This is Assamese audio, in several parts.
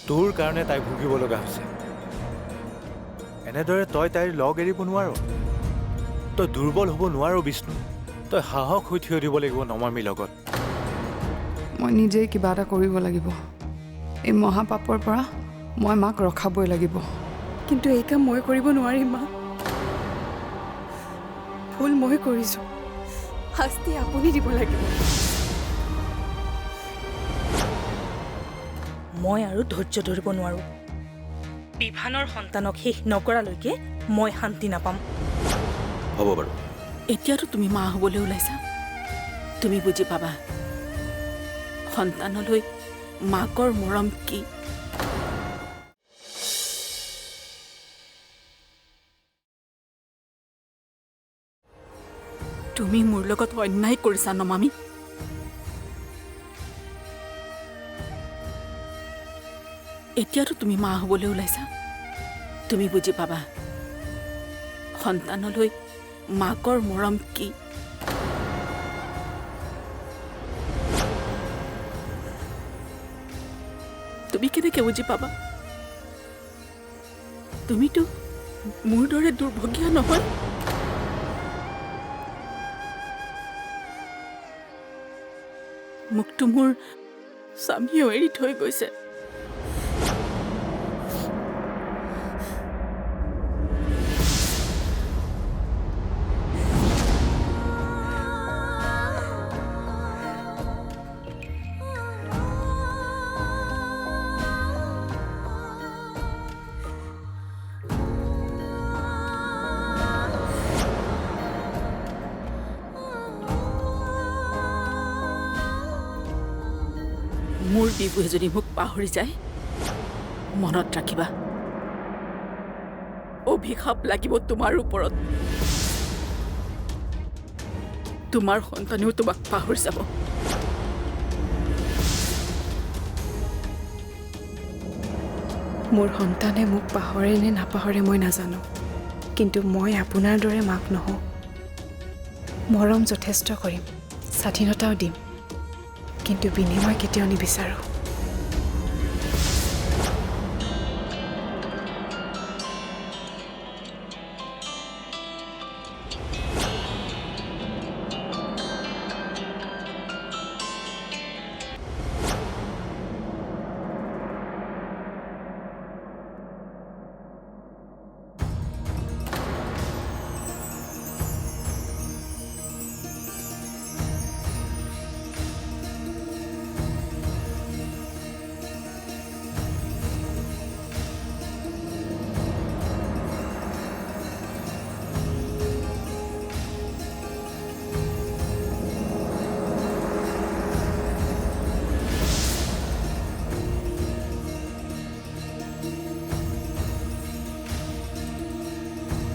তোৰ কাৰণে তাই ভুগিব লগা হৈছে। এনেদৰে তই তাইৰ লগ এৰিব নোৱাৰ। তই দুৰ্বল হ'ব নোৱাৰ বিষ্ণু। তই সাহস হৈ থিয় দিব লাগিব নমামীৰ লগত। মই নিজেই কিবা এটা কৰিব লাগিব। এই মহাপাপৰ পৰা মই মাক ৰখাবই লাগিব। কিন্তু এই কাম মই কৰিব নোৱাৰিম মা। ভুল মই কৰিছোঁ, শাস্তি আপুনি দিব লাগিব। মই আৰু ধৈৰ্য ধৰিব নোৱাৰো। বিভানৰ সন্তানক শেষ নকৰালৈকে মই শান্তি নাপাম। হ'ব বাৰু। এতিয়াতো তুমি মা হ'বলৈ ওলাইছা, তুমি বুজি পাবা সন্তানলৈ মাকৰ মৰম কি। তুমি মোৰ লগত অন্যায় কৰিছা নমামী। এতিয়াতো তুমি মা হ'বলৈ ওলাইছা, তুমি বুজি পাবা সন্তানলৈ মাকৰ মৰম কি। তুমি কেনেকৈ বুজি পাবা? তুমিতো মোৰ দৰে দুৰ্ভগীয়া নহয়। মোকতো মোৰ স্বামীয়েও এৰি থৈ গৈছে। মোৰ বিভুৱে যদি মোক পাহৰি যায়, মনত ৰাখিবা অভিশাপ লাগিব তোমাৰ ওপৰত। তোমাৰ সন্তানেও তোমাক পাহৰি যাব। মোৰ সন্তানে মোক পাহৰে নে নাপাহৰে মই নাজানো, কিন্তু মই আপোনাৰ দৰে মাক নহওঁ। মৰম যথেষ্ট কৰিম, স্বাধীনতাও দিম, কিন্তু বিনিময় কেতিয়াও নিবিচাৰোঁ।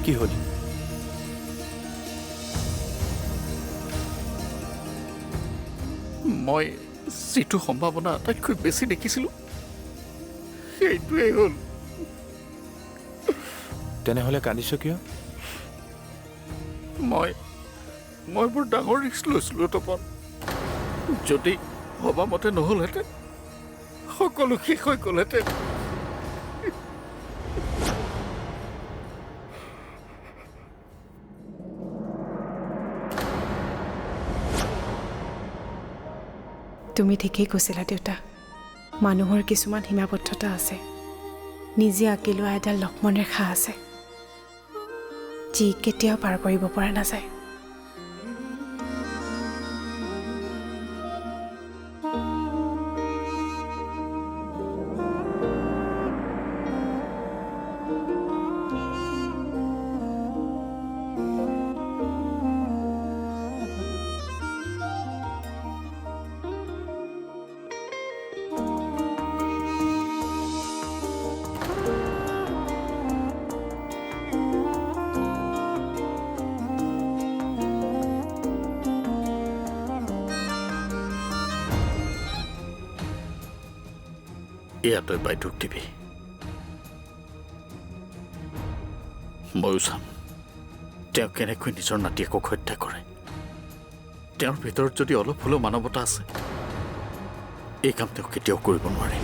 কি হ'ল? মই যিটো সম্ভাৱনা আটাইতকৈ বেছি দেখিছিলোঁ সেইটোৱেই হ'ল। তেনেহ'লে কান্দিছ কিয়? মই বৰ ডাঙৰ ৰিস্ক লৈছিলোঁ তপন। যদি ভবামতে নহ'লহেঁতেন, সকলো শেষ হৈ গ'লহেঁতেন। তুমি ঠিকেই কৈছিলা দেউতা। মানুহৰ কিছুমান সীমাবদ্ধতা আছে, নিজে আঁকি লোৱা এডাল লক্ষ্মণ ৰেখা আছে, যি কেতিয়াও পাৰ কৰিব পৰা নাযায়। এয়া তই বাইদেউক দিবি, ময়ো চাম তেওঁ কেনেকৈ নিজৰ নাতিয়েকক হত্যা কৰে। তেওঁৰ ভিতৰত যদি অলপ হ'লেও মানৱতা আছে, এই কাম তেওঁ কেতিয়াও কৰিব নোৱাৰে।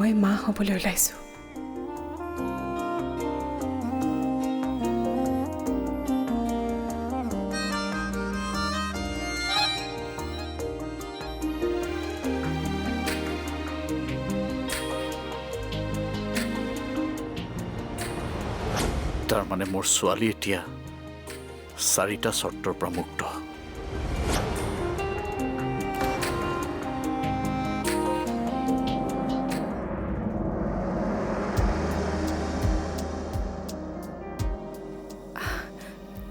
মই মা হ'বলৈ ওলাইছোঁ। তাৰমানে মোৰ ছোৱালী এতিয়া 4টা চৰ্তৰ পৰা মুক্ত।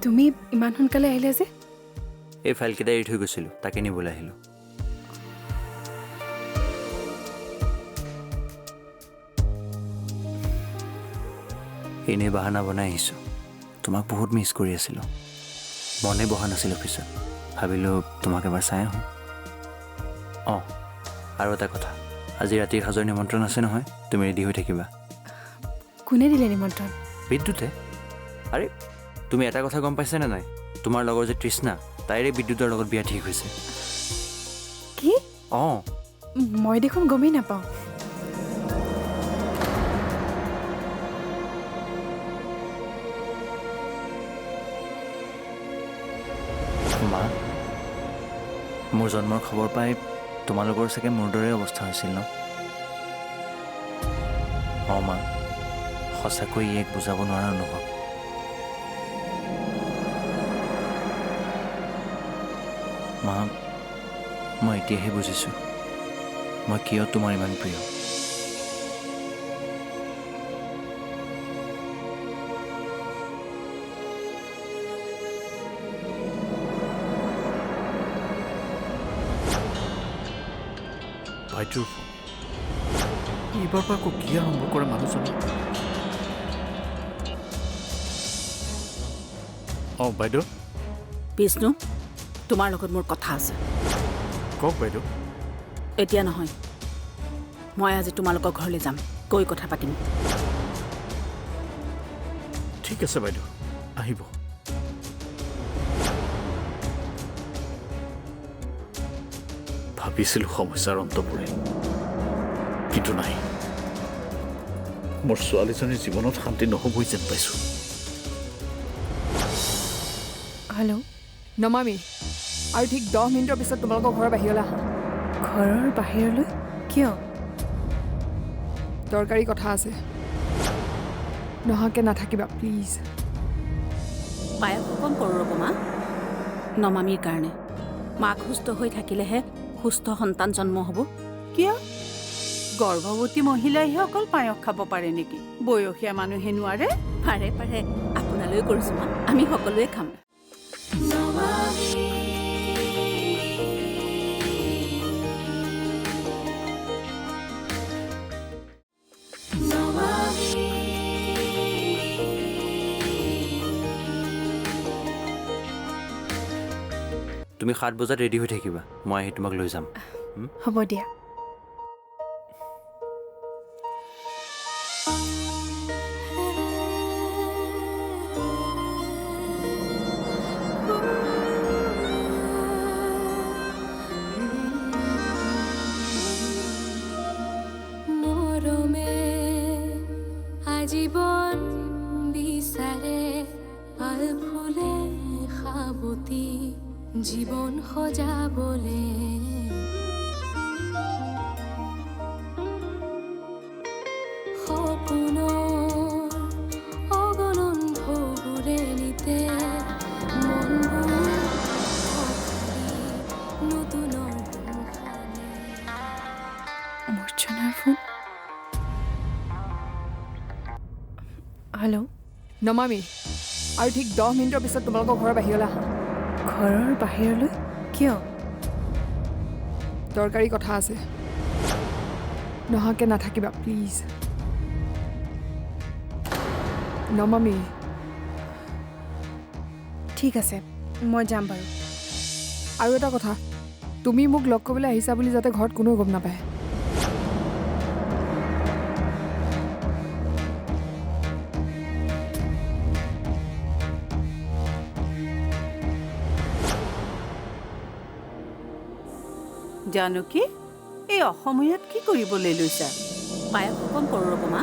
তুমি ইমান সোনকালে আহিলে যে? এই ফাইলকেইটা এৰি থৈ গৈছিলোঁ, তাকে নিবলৈ আহিলোঁ। এনেই বাহানা বনাই আহিছোঁ। তোমাক বহুত মিছ কৰি আছিলোঁ। মনে বহা নাছিল অফিচত। ভাবিলোঁ তোমাক এবাৰ চাই আহোঁ। অঁ, আৰু এটা কথা, আজি ৰাতিৰ সাজৰ নিমন্ত্ৰণ আছে নহয়, তুমি ৰেডি হৈ থাকিবা। কোনে দিলে নিমন্ত্ৰণ? বিদ্যুতে। আৰে তুমি এটা কথা গম পাইছানে নাই? তোমাৰ লগৰ যে তৃষ্ণা, তাইৰে বিদ্যুতৰ লগত বিয়া ঠিক হৈছে। কি? অঁ, মই দেখোন গমেই নাপাওঁ। মা, মোৰ জন্মৰ খবৰ পাই তোমালোকৰ চাগে মোৰ দৰে অৱস্থা হৈছিল ন? অঁ মা, সঁচাকৈ ই এক বুজাব নোৱাৰা অনুভৱ। মা, মই এতিয়াহে বুজিছোঁ মই কিয় তোমাৰ ইমান প্ৰিয়। বাইদেউৰ ফোন। এইবাৰ পৰা আকৌ কি আৰম্ভ কৰে মানুহজনে? অঁ বাইদেউ। বিষ্ণু, তোমাৰ লগত মোৰ কথা আছে। কওক বাইদেউ। এতিয়া নহয়, মই আজি তোমালোকৰ ঘৰলৈ যাম, গৈ কথা পাতিম। ঠিক আছে বাইদেউ, আহিব। ভাবিছিলোঁ সমস্যাৰ অন্ত পৰিল, কিন্তু নাই। মোৰ ছোৱালীজনীৰ জীৱনত শান্তি নহ'বই যেন পাইছোঁ। হেল্ল', নমামি, আৰু ঠিক 10 মিনিটৰ পিছত তোমালোকৰ ঘৰৰ বাহিৰলৈ আহা। ঘৰৰ বাহিৰলৈ? কিয়? দৰকাৰী কথা আছে, নহাকৈ নাথাকিবা প্লিজ। পায়স অকণ কৰোঁ ৰ'ব মা, নমামীৰ কাৰণে। মাক সুস্থ হৈ থাকিলেহে সুস্থ সন্তান জন্ম হ'ব। কিয়? গৰ্ভৱতী মহিলাইহে অকল পায়স খাব পাৰে নেকি? বয়সীয়া মানুহে নোৱাৰে? পাৰে পাৰে, আপোনালৈ কৰিছোঁ মা, আমি সকলোৱে খাম। তুমি 7 বজাত ৰেডি হৈ থাকিবা, মই আহি তোমাক লৈ যাম। হ'ব দিয়া। মৰমে আজীবন বিচাৰে, আল ফুলে সাৱতি জীৱন সজাবলে। সপোনৰ অগণন ঢৌবোৰে নিতে মনবোৰ নতুনৰ মূৰ্ছনাৰ ফোন। হেল্ল', নমামি, আৰু ঠিক 10 মিনিটৰ পিছত তোমালোকৰ ঘৰৰ বাহিৰলৈ আহা। ঘৰৰ বাহিৰলৈ? কিয়? দৰকাৰী কথা আছে, নহাকৈ নাথাকিবা প্লিজ। নমামি। ঠিক আছে, মই যাম বাৰু। আৰু এটা কথা, তুমি মোক লগ কৰিবলৈ আহিছা বুলি যাতে ঘৰত কোনেও গম নাপায়। জানকী, এই অসমীয়াত কি কৰিবলৈ লৈছা? পায়স অকণ কৰোঁ ৰ'ব মা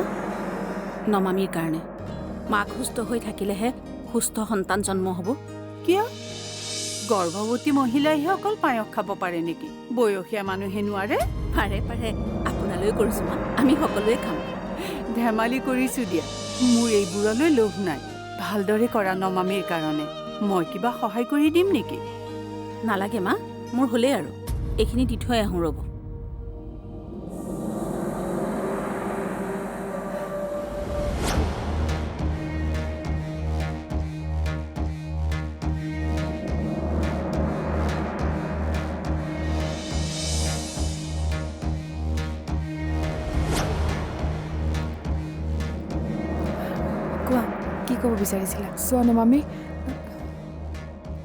নমামীৰ কাৰণে মাক সুস্থ হৈ থাকিলেহে সুস্থ সন্তান জন্ম হ'ব কিয় গৰ্ভৱতী মহিলাইহে অকল পায়স খাব পাৰে নেকি বয়সীয়া মানুহে নোৱাৰে পাৰে পাৰে আপোনালৈ কৰিছোঁ মা আমি সকলোৱে খাম ধেমালি কৰিছোঁ দিয়া মোৰ এইবোৰলৈ লোভ নাই ভালদৰে কৰা নমামীৰ কাৰণে মই কিবা সহায় কৰি দিম নেকি নালাগে মা মোৰ হ'লেই আৰু এইখিনি দি থৈ আহোঁ ৰ'ব কোৱা কি ক'ব বিচাৰিছিলা চোৱা নমামী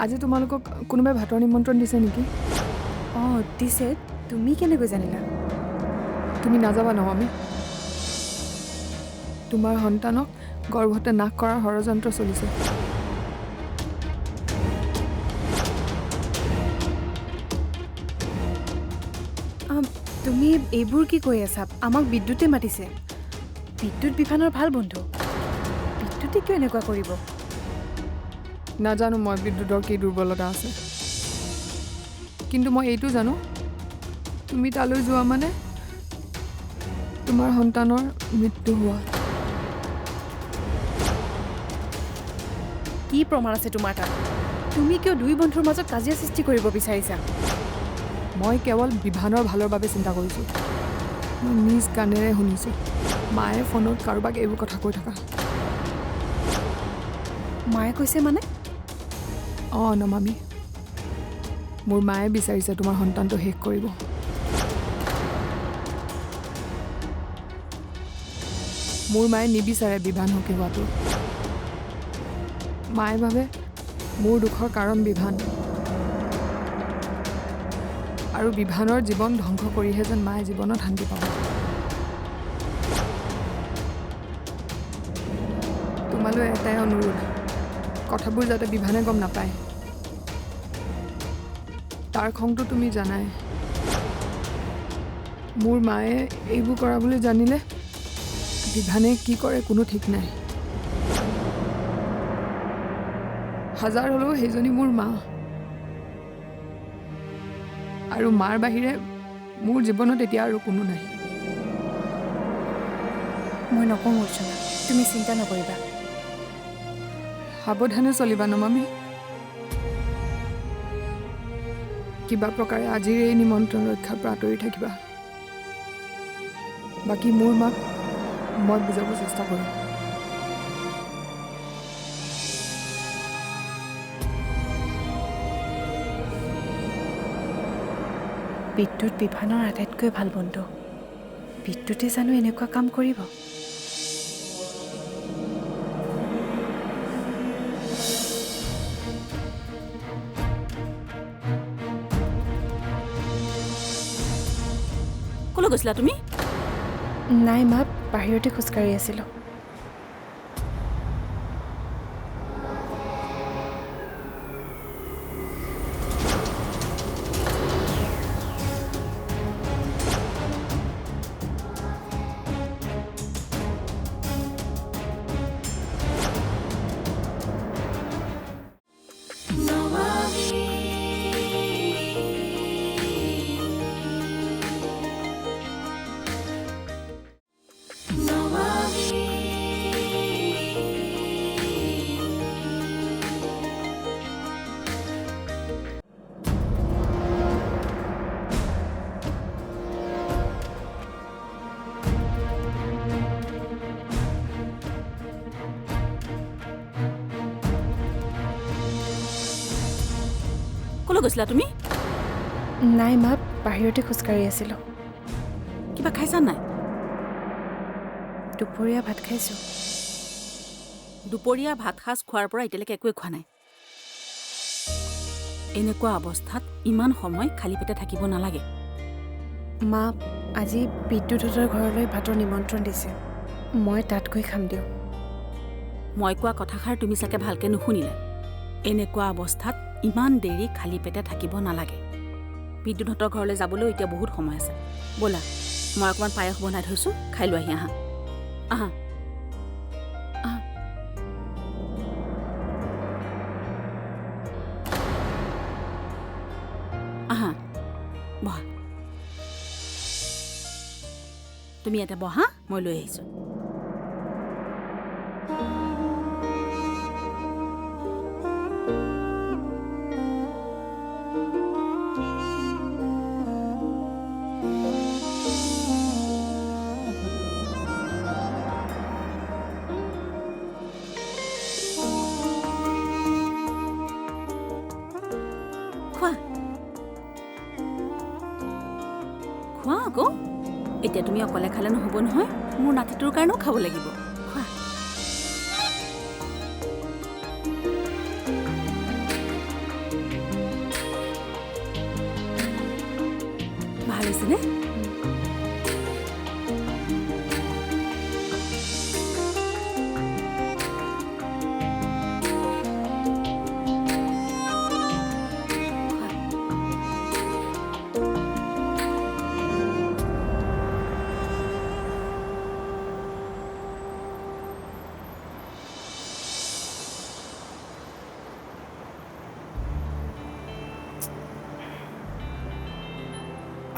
আজি তোমালোকক কোনোবাই ভাতৰ নিমন্ত্ৰণ দিছে নেকি অঁ দিছে তুমি কেনেকৈ জানিলা তুমি নাযাবা নমামী তোমাৰ সন্তানক গৰ্ভতে নাশ কৰাৰ ষড়যন্ত্ৰ চলিছে তুমি এইবোৰ কি কৈ আছা আমাক বিদ্যুতে মাতিছে বিদ্যুৎ বিভানৰ ভাল বন্ধু বিদ্যুতে কিয় এনেকুৱা কৰিব নাজানো মই বিদ্যুতৰ কি দুৰ্বলতা আছে কিন্তু মই এইটো জানো তুমি তালৈ যোৱা মানে তোমাৰ সন্তানৰ মৃত্যু হোৱা কি প্ৰমাণ আছে তোমাৰ তাত তুমি কিয় দুই বন্ধুৰ মাজত কাজিয়া সৃষ্টি কৰিব বিচাৰিছা মই কেৱল বিভানৰ ভালৰ বাবে চিন্তা কৰিছোঁ মই নিজ কাণেৰে শুনিছোঁ মায়ে ফোনত কাৰোবাক এইবোৰ কথা কৈ থকা মায়ে কৈছে মানে অঁ নমামী মোৰ মায়ে বিচাৰিছে তোমাৰ সন্তানটো শেষ কৰিব মোৰ মায়ে নিবিচাৰে বিভান সুখী হোৱাটো মায়ে ভাবে মোৰ দুখৰ কাৰণ বিভান আৰু বিভানৰ জীৱন ধ্বংস কৰিহে যেন মায়ে জীৱনত শান্তি পাব তোমালৈ এটাই অনুৰোধ কথাবোৰ যাতে বিভানে গম নাপায় তাৰ খংটো তুমি জানাই মোৰ মায়ে এইবোৰ কৰা বুলি জানিলে বিভানে কি কৰে কোনো ঠিক নাই হাজাৰ হ'লেও সেইজনী মোৰ মা আৰু মাৰ বাহিৰে মোৰ জীৱনত এতিয়া আৰু কোনো নাই মই নকওঁ অৰ্চনা তুমি চিন্তা নকৰিবা সাৱধানে চলিবা নমামী কিবা প্ৰকাৰে আজিৰ এই নিমন্ত্ৰণ ৰক্ষাৰ পৰা আঁতৰি থাকিবা বাকী মোৰ মাক মই বুজাব চেষ্টা কৰিম বিদ্যুৎ বিভানৰ আটাইতকৈ ভাল বন্ধু বিদ্যুতে জানো এনেকুৱা কাম কৰিব ক'লৈ গৈছিলা তুমি নাই মা বাহিৰতে খোজকাঢ়ি আছিলোঁ ক'লৈ গৈছিলা তুমি নাই মা বাহিৰতে খোজকাঢ়ি আছিলোঁ কিবা খাইছা নাই দুপৰীয়া ভাত খাইছোঁ দুপৰীয়া ভাত সাজ খোৱাৰ পৰা এতিয়ালৈকে একোৱে খোৱা নাই এনেকুৱা অৱস্থাত ইমান সময় খালী পেটে থাকিব নালাগে মা আজি বিদ্যুতৰ ঘৰলৈ ভাতৰ নিমন্ত্ৰণ দিছে মই তাত গৈ খাম দিয়ক মই কোৱা কথাষাৰ তুমি চাগে ভালকৈ নুশুনিলে এনেকুৱা অৱস্থাত ইমান দেৰি খালী পেটে থাকিব নালাগে বিদ্যুতৰ ঘৰলৈ যাবলৈ এতিয়া বহুত সময় আছে ব'লা মই অকণমান পায়স বনাই থৈছোঁ খাই লোৱাহি আহা আহা আহা আহা বহা তুমি ইয়াতে বহা মই লৈ আহিছোঁ খোৱা আকৌ এতিয়া তুমি অকলে খালে নহ'ব নহয় মোৰ নাতিটোৰ কাৰণেও খাব লাগিব খোৱা ভাল হৈছেনে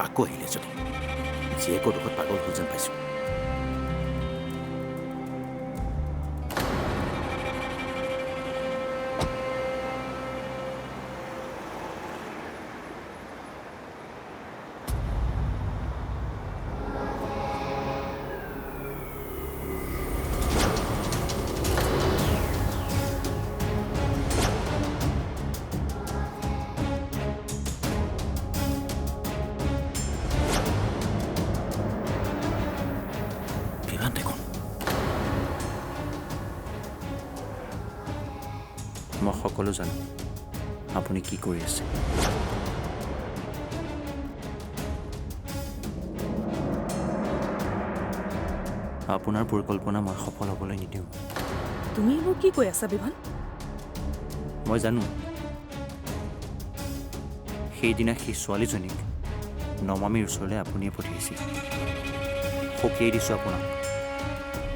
আকৌ আহিলে যদি জীয়েকৰ দুখত পাগল হ'ল যেন পাইছোঁ মই সকলো জানো আপুনি কি কৰি আছে আপোনাৰ পৰিকল্পনা মই সফল হ'বলৈ নিদিওঁ তুমি এইবোৰ কি কৈ আছা বিভান মই জানো সেইদিনা সেই ছোৱালীজনীক নমামীৰ ওচৰলৈ আপুনিয়ে পঠিয়াইছিল সকীয়াই দিছোঁ আপোনাক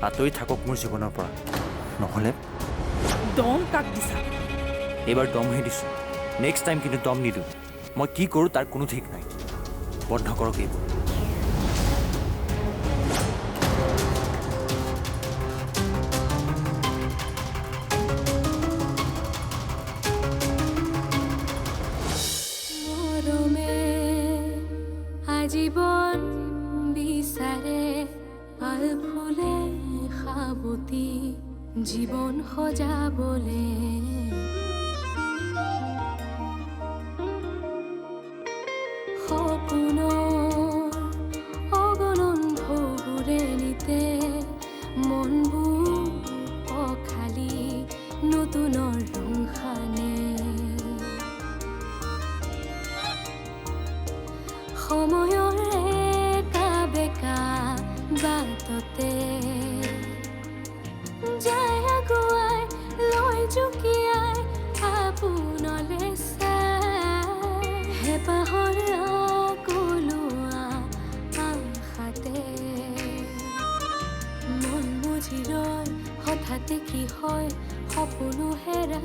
আঁতৰি থাকক মোৰ জীৱনৰ পৰা নহ'লে দম কাক দিছা এইবাৰ দমহে দিছোঁ নেক্সট টাইম কিন্তু দম নিদিওঁ মই কি কৰোঁ তাৰ কোনো ঠিক নাই বন্ধ কৰক এইবোৰ মৰমে আজীৱন বিচাৰে পাল ফুলে সাৱতি জীৱন সজাবলে সপোনৰ অগণন ঢৌবোৰে নিতে মনবোৰ অখালি নতুনৰ ৰং সানে সময়ৰ একা বেকা বাটতে যায় আগুৱাই লৈ জুকিয়াই আপোনলে চাই হেঁপাহৰ আকলোৱা আশাতে মন বুজি ৰয় হঠাতে কি হয় সপোনো হেৰাই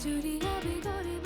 জুৰি আবেগৰে